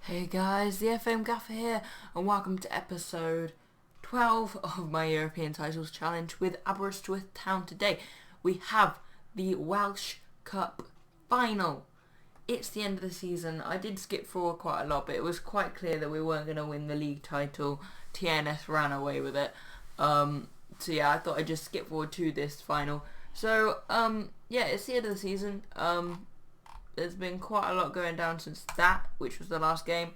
Hey guys, the FM Gaffer here, and welcome to episode 12 of my European Titles Challenge with Aberystwyth Town. Today we have the Welsh Cup Final. It's the end of the season. I did skip forward quite a lot, but it was quite clear that we weren't going to win the league title. TNS ran away with it. So yeah, I thought I'd just skip forward to this final. So, yeah, it's the end of the season. There's been quite a lot going down since that, which was the last game.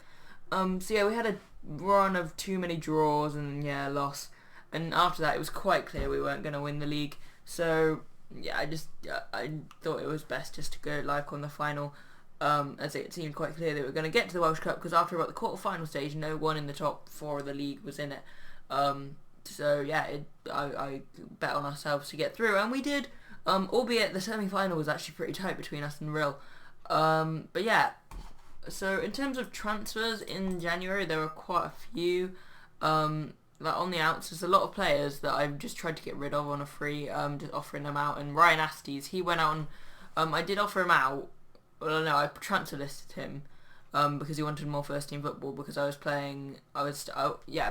So yeah, we had a run of too many draws and yeah, loss. And after that, it was quite clear we weren't going to win the league. So yeah, I thought it was best just to go live on the final, as it seemed quite clear that we were going to get to the Welsh Cup, because after about the quarter-final stage, no one in the top four of the league was in it. So yeah, I bet on ourselves to get through, and we did. Albeit the semi-final was actually pretty tight between us and Rill. But yeah, so in terms of transfers in January, there were quite a few. Like on the outs, there's a lot of players that I've just tried to get rid of on a free, just offering them out. And Ryan Astes, he went out on, I did offer him out. Well, no, I transfer listed him because he wanted more first team football, because I was playing,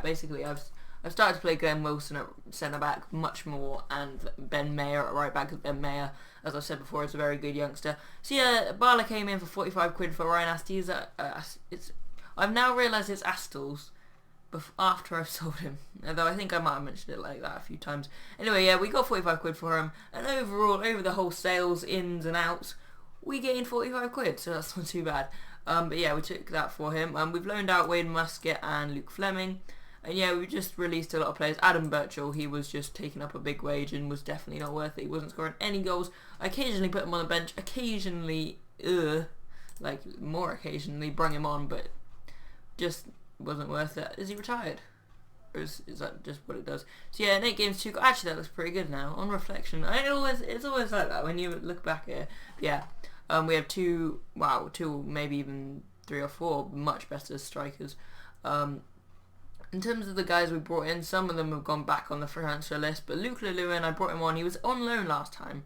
basically I've started to play Glenn Wilson at centre back much more, and Ben Mayer at right back, because Ben Mayer, as I've said before, is a very good youngster. So yeah, Bala came in for 45 quid for Ryan Astes. I've now realised it's Astles after I've sold him, although I think I might have mentioned it like that a few times. Anyway, yeah, we got 45 quid for him, and overall, over the whole sales, ins and outs, we gained 45 quid, so that's not too bad. But yeah, we took that for him. We've loaned out Wade Musket and Luke Fleming. And yeah, we just released a lot of players. Adam Birchall, he was just taking up a big wage and was definitely not worth it. He wasn't scoring any goals. I occasionally put him on the bench. Occasionally, more occasionally, bring him on, but just wasn't worth it. Is he retired? Or is that just what it does? So yeah, 8 games, 2 goals. Actually, that looks pretty good now. On reflection, it's always like that when you look back here. Yeah, we have two, maybe even 3 or 4 much better strikers. In terms of the guys we brought in, some of them have gone back on the transfer list, but Luke Llewellyn, I brought him on. He was on loan last time,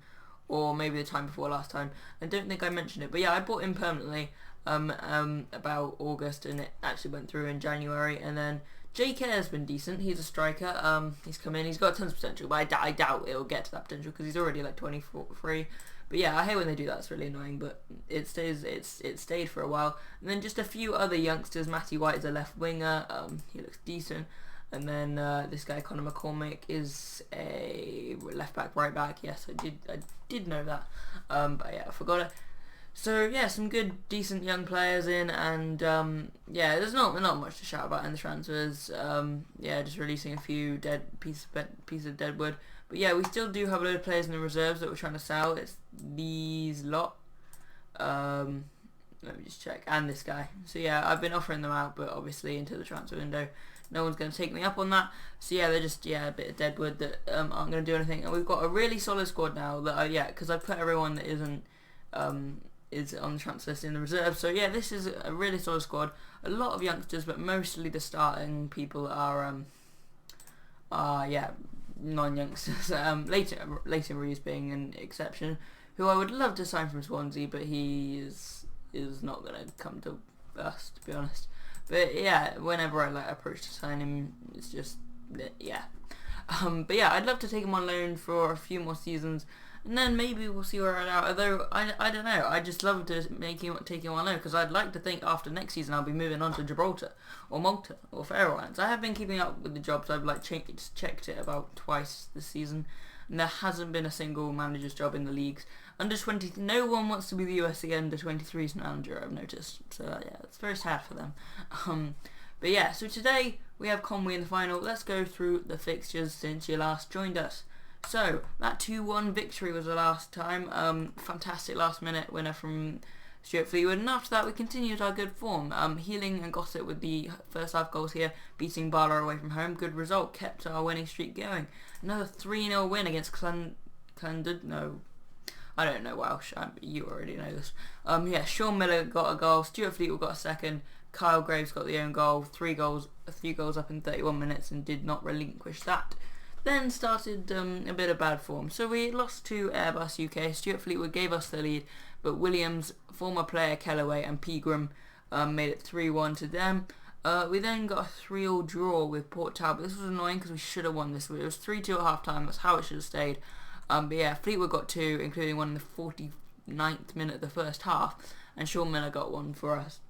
or maybe the time before last time. I don't think I mentioned it, but yeah, I bought him permanently about August, and it actually went through in January. And then Jake Ayre's been decent. He's a striker. He's come in. He's got tons of potential, but I doubt it'll get to that potential because he's already like 23. But yeah, I hate when they do that. It's really annoying, but it stayed for a while. And then just a few other youngsters. Matty White is a left winger. He looks decent. And then this guy Connor McCormick is a left back, right back. Yes, I did know that. But yeah, I forgot it. So yeah, some good, decent young players in, and yeah, there's not much to shout about in the transfers. Yeah, just releasing a few pieces of dead wood. But yeah, we still do have a load of players in the reserves that we're trying to sell. It's these lot. Let me just check. And this guy. So yeah, I've been offering them out, but obviously into the transfer window, no one's going to take me up on that. So yeah, they're just a bit of deadwood that aren't going to do anything. And we've got a really solid squad now. Because I put everyone that isn't is on the transfer list in the reserve. So yeah, this is a really solid squad. A lot of youngsters, but mostly the starting people are non-youngsters. Leighton Reeves being an exception, who I would love to sign from Swansea, but he is not going to come to us, to be honest. But yeah, whenever I approach to sign him, it's just yeah. But yeah, I'd love to take him on loan for a few more seasons, and then maybe we'll see where I'm at. Although I don't know, I just love to take him on loan, because I'd like to think after next season I'll be moving on to Gibraltar or Malta or Faroe Islands. I have been keeping up with the jobs. I've checked it about twice this season, and there hasn't been a single manager's job in the leagues. Under 20, no one wants to be the USC under 23's manager, I've noticed. So yeah, it's very sad for them. But yeah, so today we have Conwy in the final. Let's go through the fixtures since you last joined us. So that 2-1 victory was the last time. Fantastic last minute winner from Stuart Fleetwood, and after that we continued our good form. Healing and Gossett with the first half goals here, beating Bala away from home. Good result, kept our winning streak going. Another 3-0 win against Clondud. No, I don't know Welsh. You already know this. Yeah, Sean Miller got a goal. Stuart Fleetwood got a second. Kyle Graves got the own goal. 3 goals up in 31 minutes, and did not relinquish that. Then started a bit of bad form. So we lost to Airbus UK. Stuart Fleetwood gave us the lead, but Williams, former player Kellaway, and Pegram made it 3-1 to them. We then got a 3-3 draw with Port Talbot. This was annoying because we should have won this. It was 3-2 at half time. That's how it should have stayed. But yeah, Fleetwood got 2, including one in the 49th minute of the first half, and Sean Miller got 1 for us.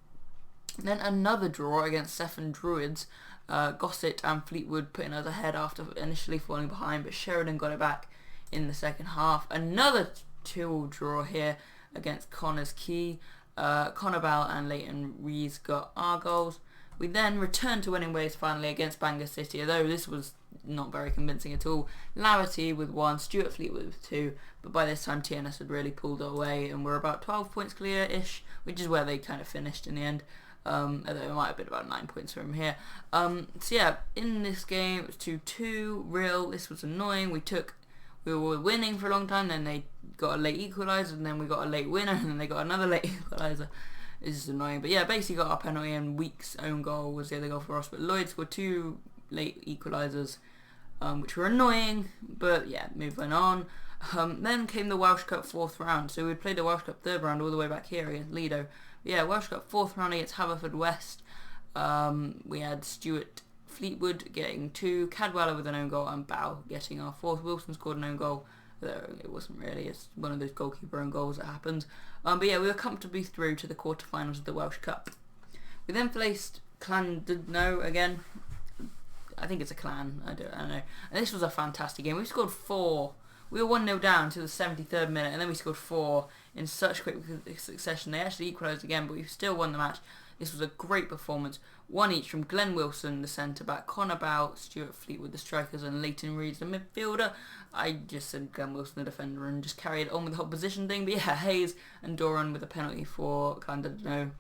Then another draw against Sefton Druids. Gossett and Fleetwood putting us ahead after initially falling behind, but Sheridan got it back in the second half. Another 2-2 draw here against Connors Quay. Connor Bell and Leighton Rees got our goals. We then returned to winning ways finally against Bangor City, although this was not very convincing at all. Larity with 1, Stuart Fleetwood with 2, but by this time TNS had really pulled away and we're about 12 points clear-ish, which is where they kind of finished in the end, although it might have been about 9 points from here. So yeah, in this game it was 2-2, real, this was annoying. We were winning for a long time, then they got a late equaliser, and then we got a late winner, and then they got another late equaliser. It's just annoying. But yeah, basically got our penalty, and Weeks' own goal was the other goal for us. But Lloyd scored 2 late equalisers, which were annoying. But yeah, moving on. Then came the Welsh Cup 4th round. So we played the Welsh Cup 3rd round all the way back here against Lido. But yeah, Welsh Cup 4th round against Haverfordwest. We had Stuart Fleetwood getting 2, Cadwallader with an own goal, and Bow getting our 4th. Wilson scored an own goal. It wasn't really, it's one of those goalkeeper own goals that happens. But yeah, we were comfortably through to the quarterfinals of the Welsh Cup. We then faced Llandudno again. I think it's a clan, I don't know. And this was a fantastic game. We scored 4. We were 1-0 down to the 73rd minute, and then we scored 4 in such quick succession. They actually equalised again, but we still won the match. This was a great performance. 1 each from Glenn Wilson, the centre-back, Connor Bow, Stuart Fleetwood, the strikers, and Leighton Rees, the midfielder. I just said Glenn Wilson, the defender, and just carried on with the whole position thing. But yeah, Hayes and Doran with a penalty for Llandudno.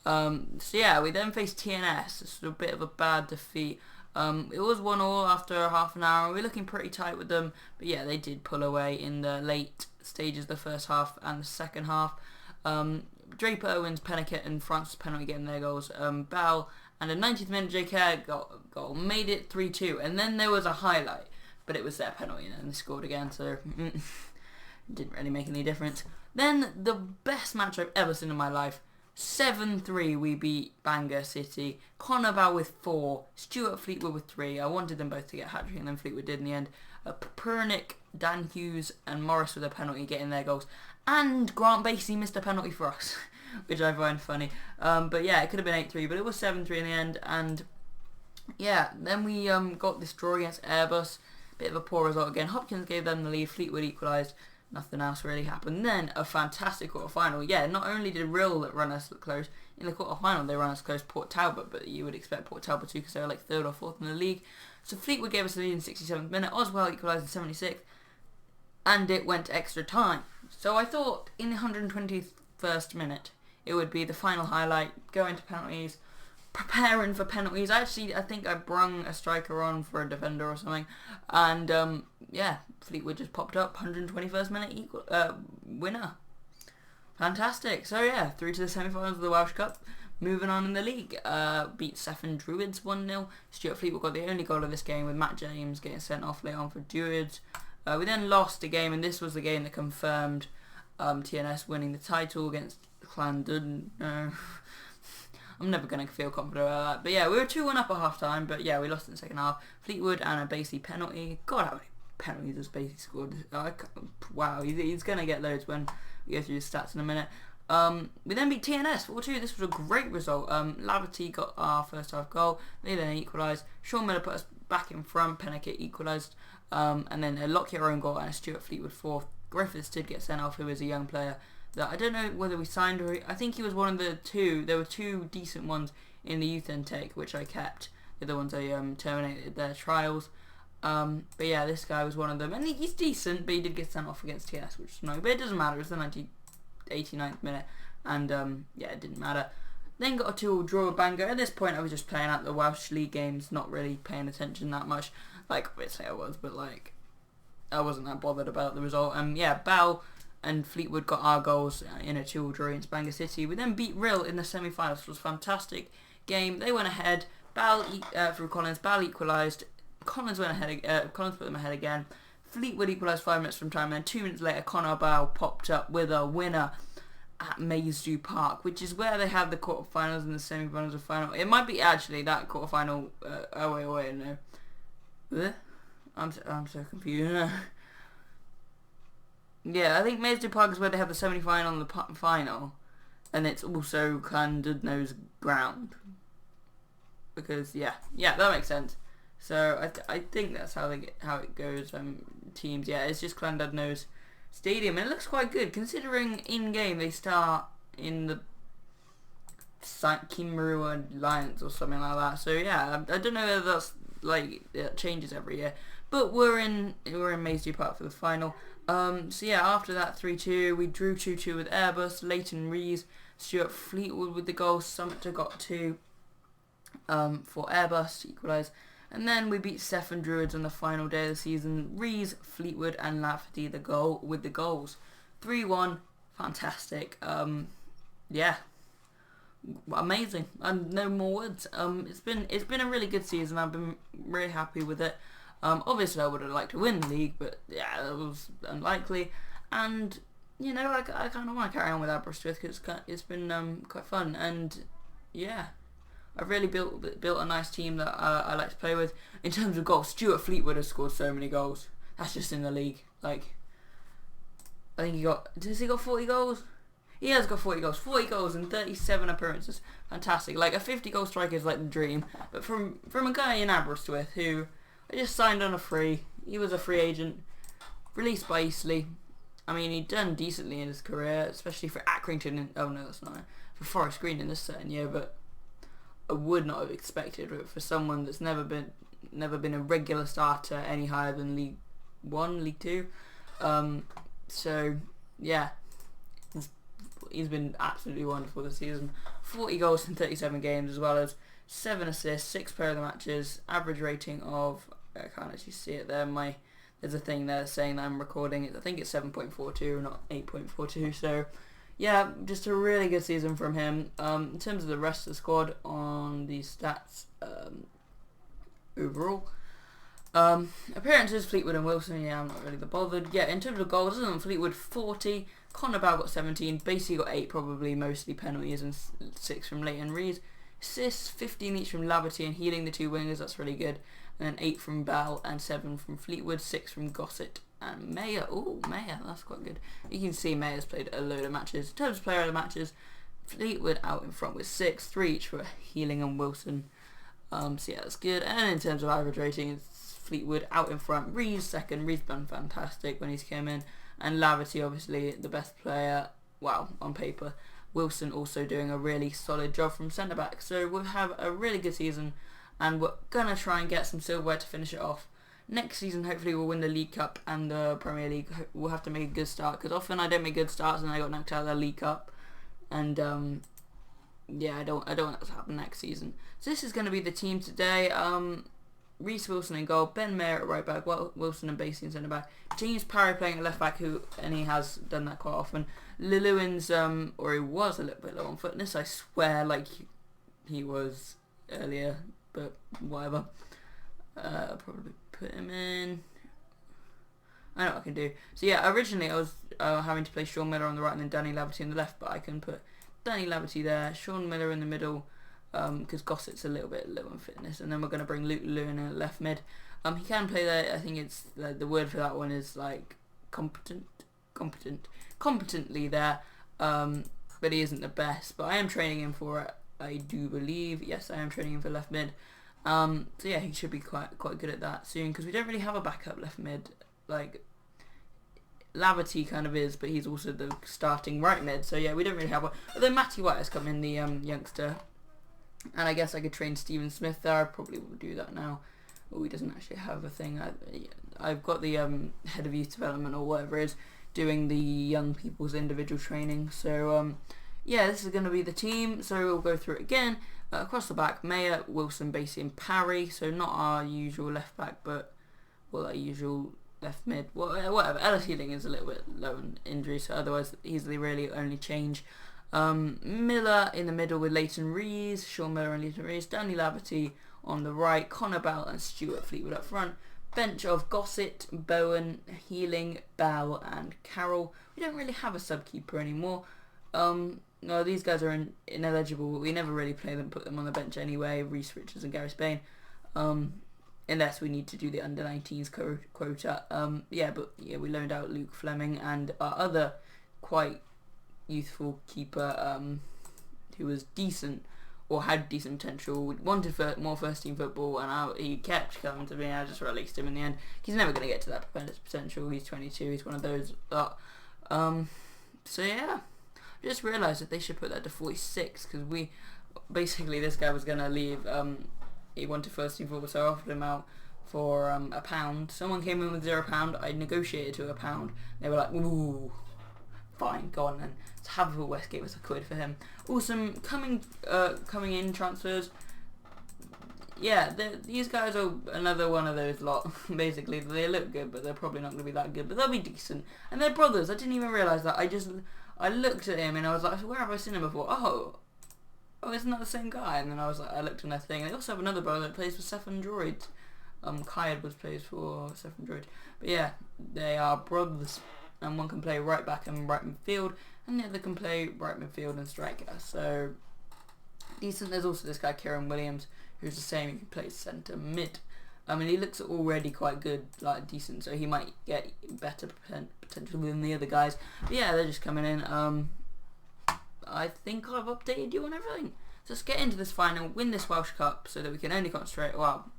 So yeah, we then faced TNS. This was a bit of a bad defeat. It was 1-1 after half an hour. We were looking pretty tight with them, but yeah, they did pull away in the late stages of the first half and the second half. Draper, Owens, Pennicott and Francis penalty getting their goals. Bell and a 90th minute JK goal made it 3-2, and then there was a highlight, but it was their penalty and then they scored again, so didn't really make any difference. Then the best match I've ever seen in my life. 7-3 we beat Bangor City. Connor Bell with 4, Stuart Fleetwood with 3. I wanted them both to get hat-trick and then Fleetwood did in the end. Pernick, Dan Hughes and Morris with a penalty getting their goals. And Grant Basie missed a penalty for us, which I find funny. But yeah, it could have been 8-3, but it was 7-3 in the end. And yeah, then we got this draw against Airbus. Bit of a poor result again. Hopkins gave them the lead, Fleetwood equalised. Nothing else really happened. Then a fantastic quarter-final. Yeah, not only did Rill run us close, in the quarter-final they ran us close Port Talbot, but you would expect Port Talbot too because they were like 3rd or 4th in the league. So Fleetwood gave us the lead in the 67th minute, Oswell equalised in 76th, and it went to extra time. So I thought in the 121st minute it would be the final highlight, go into penalties, preparing for penalties. I think I brung a striker on for a defender or something, and yeah, Fleetwood just popped up, 121st minute winner. Fantastic. So yeah, through to the semi-finals of the Welsh Cup. Moving on in the league, beat Sefton Druids 1-0. Stuart Fleetwood got the only goal of this game with Matt James getting sent off late on for Druids. We then lost a game, and this was the game that confirmed TNS winning the title against Llandudno. I'm never going to feel confident about that. But yeah, we were 2-1 up at half time, but yeah, we lost in the second half. Fleetwood and a Basie penalty. God, how many penalties has Basie scored? Wow, he's going to get loads when we go through the stats in a minute. We then beat TNS 4-2. This was a great result. Laverty got our first half goal. They then equalised. Sean Miller put us back in front. Pennicott equalised. And then a Lockyer own goal and a Stuart Fleetwood 4th. Griffiths did get sent off, who was a young player that I don't know whether we signed or I think he was one of the 2. There were 2 decent ones in the youth intake which I kept. The other ones I terminated their trials. But yeah, this guy was one of them, and he's decent, but he did get sent off against TNS, which is annoying. But it doesn't matter. It's the 89th minute, and yeah, it didn't matter. Then got a 2-2 draw with Bangor. At this point, I was just playing out the Welsh League games, not really paying attention that much. Like, obviously I was, but like, I wasn't that bothered about the result. Yeah, Bell and Fleetwood got our goals in a 2-2 draw against Bangor City. We then beat Rill in the semi-finals. It was a fantastic game. They went ahead. Bell through Collins. Bell equalised. Collins went ahead. Collins put them ahead again. Fleetwood equalised 5 minutes from time, and then 2 minutes later, Connor Bell popped up with a winner. at Maysdew Park, which is where they have the quarterfinals and the semi-finals and final. It might be actually that quarterfinal. Wait, no. I'm so confused. Yeah, I think Maysdew Park is where they have the semi-final and the final, and it's also Llandudno's ground. Because yeah, that makes sense. So I think that's how it goes. Teams, yeah, it's just Llandudno's stadium, and it looks quite good considering in game they start in the Kimmerer Alliance or something like that. So yeah, I don't know whether that's like it changes every year, but we're in Maysdew Park for the final. So yeah, after that 3-2, we drew 2-2 with Airbus, Leighton Rees, Stuart Fleetwood with the goal. Sumter got 2 for Airbus to equalise. And then we beat Stephen Druids on the final day of the season. Rees, Fleetwood and Lafferty the goals. 3-1. Fantastic. Yeah. Amazing. No more words. It's been a really good season. I've been really happy with it. Obviously I would have liked to win the league, but yeah, it was unlikely. And you know, I kind of want to carry on with Aberystwyth because it's been quite fun. And yeah, I've really built a nice team that I like to play with. In terms of goals, Stuart Fleetwood has scored so many goals. That's just in the league. Like, I think has he got 40 goals? He has got 40 goals. 40 goals in 37 appearances. Fantastic. Like, a 50-goal striker is like the dream. But from a guy in Aberystwyth who I just signed on a free. He was a free agent, released by Eastleigh. I mean, he'd done decently in his career, especially for Accrington. Oh no, that's not it. For Forest Green in this certain year, but I would not have expected it for someone that's never been a regular starter any higher than League 1, League 2. So yeah, he's been absolutely wonderful this season. 40 goals in 37 games, as well as 7 assists, 6 player of the matches, average rating of, I can't actually see it there, there's a thing there saying that I'm recording it, I think it's 7.42, not 8.42, so yeah, just a really good season from him. In terms of the rest of the squad on these stats, overall, appearances, Fleetwood and Wilson, yeah, I'm not really that bothered. Yeah, in terms of goals, other than Fleetwood, 40, Connor Bow got 17, Basey got 8, probably mostly penalties, and 6 from Leighton Rees. Assists, 15 each from Laverty and Healing, the 2 wingers, that's really good. And then 8 from Bell and 7 from Fleetwood, 6 from Gossett and Mayer. Oh, Mayer, that's quite good. You can see Mayer's played a load of matches. In terms of player of the matches, Fleetwood out in front with 6, 3 each for Healing and Wilson. So yeah, that's good. And in terms of average rating, it's Fleetwood out in front, Rees second. Rees been fantastic when he's come in. And Laverty, obviously, the best player, well, on paper. Wilson also doing a really solid job from centre-back. So we'll have a really good season, and we're going to try and get some silverware to finish it off. Next season, hopefully, we'll win the League Cup and the Premier League. We'll have to make a good start, because often I don't make good starts and I got knocked out of the League Cup. And, yeah, I don't want that to happen next season. So this is going to be the team today. Reese Wilson in goal, Ben Mayer at right back, Wilson and Basey in centre back, James Parry playing at left back, and he has done that quite often. Lewin's, or he was a little bit low on fitness, I swear, like he was earlier, but whatever. I'll probably put him in. I know what I can do. So yeah, originally I was having to play Sean Miller on the right and then Danny Laverty on the left, but I can put Danny Laverty there, Sean Miller in the middle, because Gossett's a little bit low on fitness, and then we're going to bring Luke Lewin in at left mid. He can play there. I think it's the word for that one is like competently there, but he isn't the best. But I am training him for it. I do believe. Yes, I am training him for left mid. So yeah, he should be quite good at that soon, because we don't really have a backup left mid. Like Laverty kind of is, but he's also the starting right mid. So yeah, we don't really have one. Although Matty White has come in, the youngster. And I guess I could train Stephen Smith there. I probably will do that now. Oh, he doesn't actually have a thing. I've got the head of youth development or whatever it is doing the young people's individual training. So yeah, this is going to be the team. So we'll go through it again. Across the back, Mayer, Wilson, Basey and Parry. So not our usual left back, but well, our usual left mid. Whatever. Ellis Healing is a little bit low on injury, so otherwise he's the really only change. Miller in the middle with Leighton Rees, Sean Miller and Leighton Rees, Danny Laverty on the right, Connor Bell and Stuart Fleetwood up front. Bench of Gossett, Bowen, Healing, Bell and Carroll. We don't really have a sub-keeper anymore. No, these guys are ineligible. We never really play them, put them on the bench anyway. Reece Richards and Gary Spain. Unless we need to do the under-19s quota. We loaned out Luke Fleming and our other quite youthful keeper, who was decent or had decent potential, wanted more first-team football, and he kept coming to me, and I just released him in the end. He's never going to get to that potential. He's 22. He's one of those that. So yeah, I just realised that they should put that to 46 because this guy was going to leave. He wanted first-team football, so I offered him out for £1. Someone came in with £0. I negotiated to £1. They were like, ooh, fine, go on then. So Haverford West gave us £1 for him. Awesome coming in transfers. Yeah, these guys are another one of those lot. Basically, they look good, but they're probably not going to be that good. But they'll be decent. And they're brothers. I didn't even realise that. I looked at him and I was like, where have I seen him before? Oh, isn't that the same guy? And then I looked on their thing. And they also have another brother that plays for Sefton Droids. Kai Edwards plays for Sefton Droids. But yeah, they are brothers. And one can play right back and right midfield, and the other can play right midfield and striker. So decent. There's also this guy Kieran Williams, who's the same. He plays centre mid. And he looks already quite good, like decent. So he might get better potential than the other guys. But yeah, they're just coming in. I think I've updated you on everything. So let's get into this final, win this Welsh Cup, so that we can only concentrate. Well,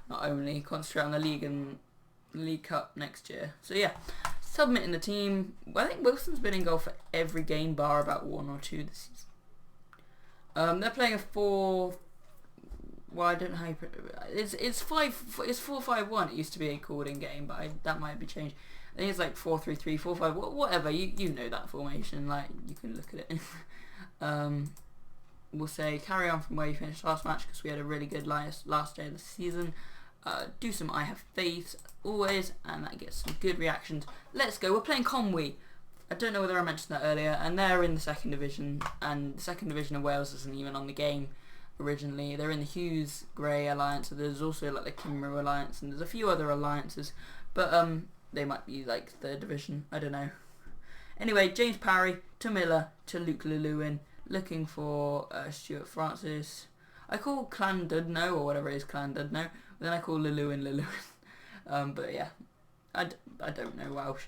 not only concentrate on the league and League Cup next year. So yeah. Submitting the team. I think Wilson's been in goal for every game bar about 1 or 2 this season. They're playing a 4. Well, I don't know how you put it. It's 4-5-1. It used to be called in game, but that might be changed. I think it's like 4-3-3, 4-5. Whatever. You know that formation. Like you can look at it. We'll say carry on from where you finished last match because we had a really good last day of the season. Do some I have faith always, and that gets some good reactions. Let's go. We're playing Conwy. I don't know whether I mentioned that earlier, and they're in the second division, and the second division of Wales isn't even on the game originally. They're in the Hughes Gray Alliance, so there's also like the Cymru Alliance, and there's a few other alliances, but they might be like third division. I don't know. Anyway, James Parry to Miller to Luke Lewin, looking for Stuart Francis. I call Clandudno, or whatever it is, Clandudno. Then I call Lewin. But yeah, I don't know Welsh.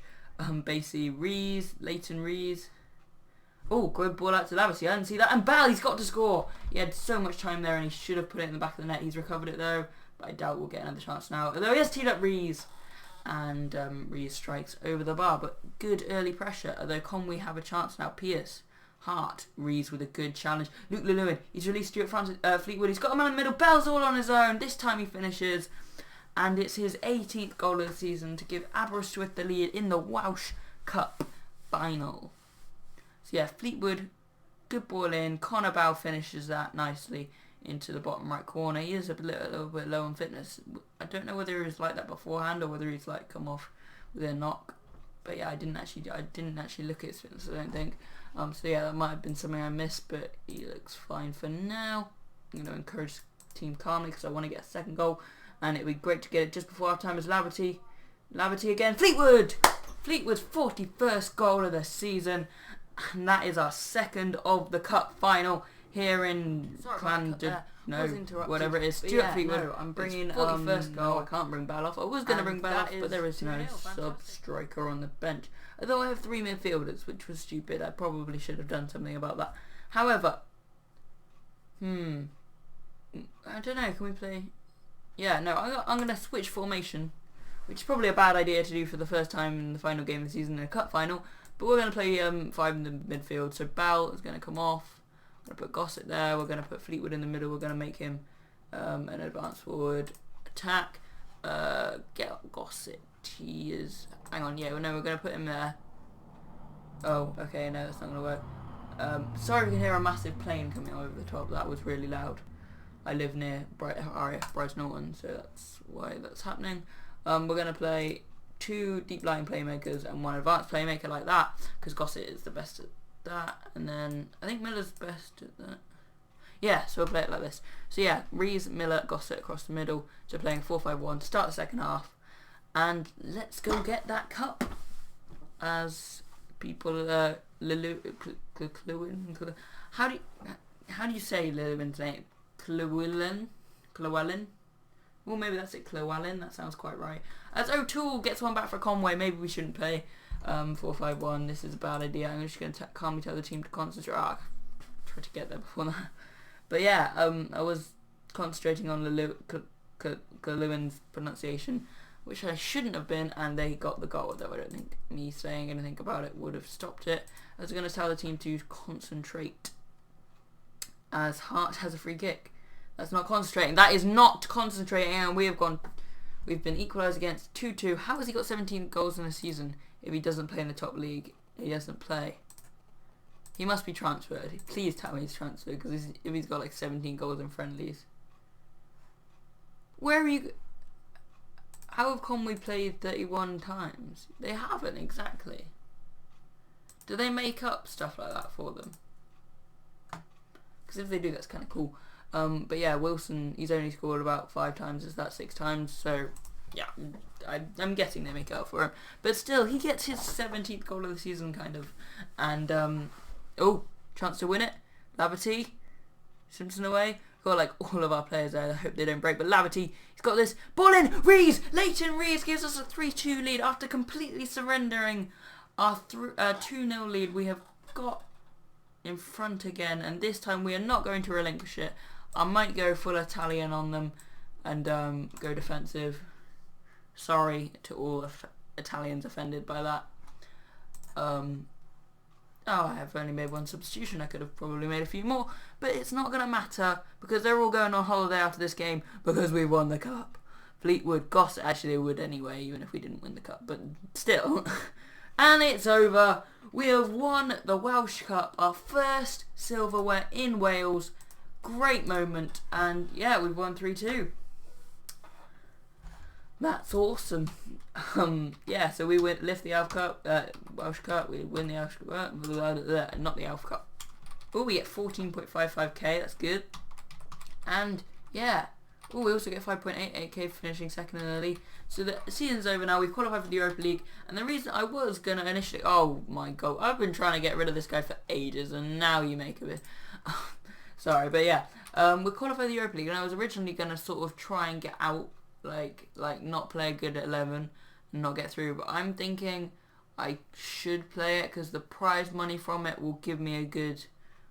Basically, Leighton Rees. Oh, good ball out to Lavisi. I didn't see that. And Bell, he's got to score. He had so much time there and he should have put it in the back of the net. He's recovered it though, but I doubt we'll get another chance now. Although he has teed up Rees. And Rees strikes over the bar, but good early pressure. Although Conwy have a chance now. Pierce. Hart, Rees with a good challenge. Luke Lewin, he's released Stuart Francis, Fleetwood. He's got a man in the middle. Bell's all on his own. This time he finishes. And it's his 18th goal of the season to give Aberystwyth the lead in the Welsh Cup final. So yeah, Fleetwood, good ball in. Connor Bow finishes that nicely into the bottom right corner. He is a little bit low on fitness. I don't know whether he was like that beforehand or whether he's like come off with a knock. But yeah, I didn't actually look at his fitness, I don't think. So yeah, that might have been something I missed, but he looks fine for now. I'm going to encourage the team calmly because I want to get a second goal, and it would be great to get it just before half time as Laverty again. Fleetwood's 41st goal of the season, and that is our second of the cup final here in whatever it is. Stuart Fleetwood. No, I'm bringing 41st goal. I can't bring Ball off. I was going to bring Ball off, but there is no sub-striker on the bench. Although I have 3 midfielders, which was stupid. I probably should have done something about that. However, I don't know. Can we play? Yeah, no. I'm going to switch formation, which is probably a bad idea to do for the first time in the final game of the season in a cup final. But we're going to play 5 in the midfield. So Bell is going to come off. We're going to put Gossett there. We're going to put Fleetwood in the middle. We're going to make him an advance forward attack. Get Gossett. He is... Hang on, yeah, no, we're going to put him there. Oh, okay, no, that's not going to work. Sorry if you can hear a massive plane coming over the top. That was really loud. I live near RAF Bryce Norton, so that's why that's happening. We're going to play 2 deep-lying playmakers and 1 advanced playmaker like that, because Gossett is the best at that, and then I think Miller's best at that. Yeah, so we'll play it like this. So yeah, Rees, Miller, Gossett across the middle. So playing 4-5-1, start the second half. And let's go get that cup. As people, How do you say Llewellyn's name? Llewellyn? Well, maybe that's it, Llewellyn. That sounds quite right. As O'Toole gets one back for Conway, maybe we shouldn't play 4-5-1. This is a bad idea. I'm just going to calmly tell the team to concentrate. Try to get there before that. But yeah, I was concentrating on Llewellyn's pronunciation, which I shouldn't have been, and they got the goal, though I don't think me saying anything about it would have stopped it. I was going to tell the team to concentrate, as Hart has a free kick. That's not concentrating. That is not concentrating, and we've been equalised against 2-2. How has he got 17 goals in a season if he doesn't play in the top league? He doesn't play. He must be transferred. Please tell me he's transferred, because if he's got like 17 goals in friendlies. Where are you... How have Conway played 31 times? They haven't, exactly. Do they make up stuff like that for them? Because if they do, that's kind of cool. But yeah, Wilson, he's only scored about 5 times. Is that 6 times? So, yeah, I'm guessing they make up for him. But still, he gets his 17th goal of the season, kind of. And, oh, chance to win it. Laverty, Simpson away. Got like all of our players there. I hope they don't break. But Laverty, he's got this. Ball in! Rees! Leighton Rees gives us a 3-2 lead after completely surrendering our 2-0 lead. We have got in front again. And this time we are not going to relinquish it. I might go full Italian on them and go defensive. Sorry to all Italians offended by that. Oh, I have only made 1 substitution. I could have probably made a few more, but it's not going to matter because they're all going on holiday after this game because we won the cup. Fleetwood, Goss, actually they would anyway, even if we didn't win the cup, but still. And it's over. We have won the Welsh Cup, our first silverware in Wales. Great moment, and yeah, we've won 3-2. That's awesome. Yeah, so we lift the Welsh Cup, we win the Welsh Cup, not the Elf Cup. Oh, we get 14.55k, that's good. And yeah, oh, we also get 5.88k finishing second in the league. So the season's over now, we've qualified for the Europa League, and the reason I was going to initially, oh my god, I've been trying to get rid of this guy for ages, and now you make of it. Sorry, but yeah, we qualified for the Europa League, and I was originally going to sort of try and get out, like not play good at 11 and not get through, but I'm thinking I should play it because the prize money from it will give me a good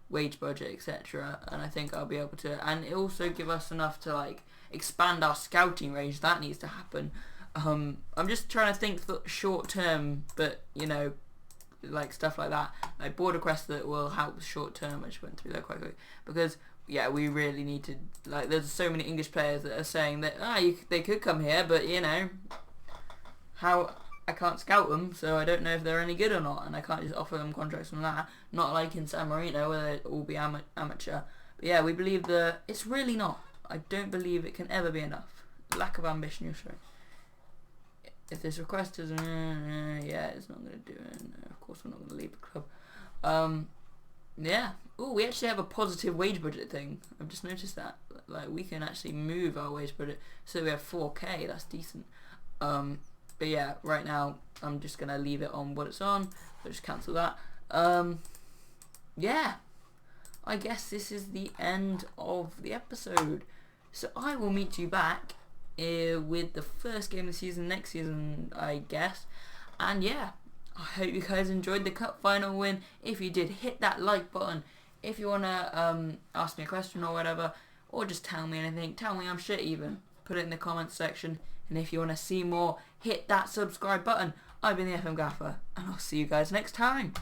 wage budget, etc., and I think I'll be able to, and it also give us enough to like expand our scouting range. That needs to happen. I'm just trying to think short term, but you know, like stuff like that, like border quest that will help short term. I just went through that quite quick because yeah, we really need to, like, there's so many English players that are saying that they could come here, but you know how I can't scout them, so I don't know if they're any good or not, and I can't just offer them contracts from that. Not like in San Marino where they all be amateur. But yeah, we believe that it's really not. I don't believe it can ever be enough. Lack of ambition you're showing. If this request is yeah, it's not going to do it. No, of course we're not going to leave the club. Yeah. Oh, we actually have a positive wage budget thing. I've just noticed that. Like, we can actually move our wage budget. So we have 4k. That's decent. But yeah, right now I'm just going to leave it on what it's on. So just cancel that. Yeah. I guess this is the end of the episode. So I will meet you back with the first game of the season next season, I guess. And yeah, I hope you guys enjoyed the cup final win. If you did, hit that like button. If you want to ask me a question or whatever, or just tell me anything, tell me I'm shit even, put it in the comments section. And if you want to see more, hit that subscribe button. I've been the FM Gaffer, and I'll see you guys next time.